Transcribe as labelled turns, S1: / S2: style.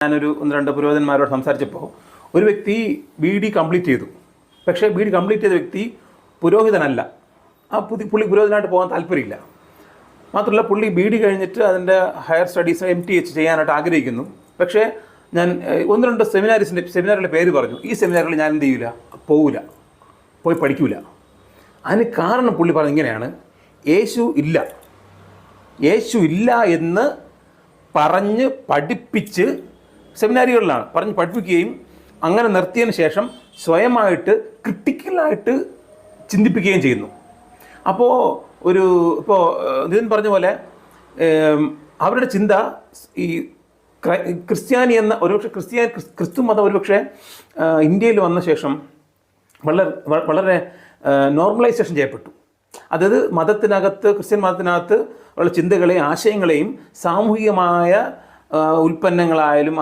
S1: ഞാനൊരു 1-2 പുരോഹിതന്മാരോട് സംസാരിച്ചപ്പോൾ ഒരു വ്യക്തി BD കംപ്ലീറ്റ് ചെയ്തു. പക്ഷേ BD കംപ്ലീറ്റ് ചെയ്ത വ്യക്തി പുരോഹിതനല്ല. പുള്ളി പുരോഹിതനായിട്ട് പോകാൻ താല്പര്യമില്ല. മാത്രമല്ല പുള്ളി BD കഴിഞ്ഞിട്ട് അതിൻ്റെ ഹയർ സ്റ്റഡീസ് MTH ചെയ്യാനായിട്ട് ആഗ്രഹിക്കുന്നു. പക്ഷേ ഞാൻ 1-2 സെമിനാറുകളുടെ പേര് പറഞ്ഞു. ഈ സെമിനാറുകളിൽ ഞാൻ എന്ത് ചെയ്യില്ല, പോയി പഠിക്കില്ല. അതിന് കാരണം പുള്ളി പറഞ്ഞ ഇങ്ങനെയാണ്: യേശു ഇല്ല എന്ന് പറഞ്ഞ് പഠിപ്പിച്ച് സെമിനാരികളിലാണ് പറഞ്ഞ് പഠിപ്പിക്കുകയും അങ്ങനെ നിർത്തിയതിന് ശേഷം സ്വയമായിട്ട് ക്രിട്ടിക്കലായിട്ട് ചിന്തിപ്പിക്കുകയും ചെയ്യുന്നു. അപ്പോൾ ഇതിന് പറഞ്ഞ പോലെ അവരുടെ ചിന്ത ഈ ക്രിസ്ത്യാനി എന്ന ക്രിസ്തു മതം ഒരുപക്ഷെ ഇന്ത്യയിൽ വന്ന ശേഷം വളരെ നോർമലൈസേഷൻ ചെയ്യപ്പെട്ടു. അതായത് ക്രിസ്ത്യൻ മതത്തിനകത്ത് ഉള്ള ചിന്തകളെയും ആശയങ്ങളെയും സാമൂഹികമായ ഉൽപ്പന്നങ്ങളായാലും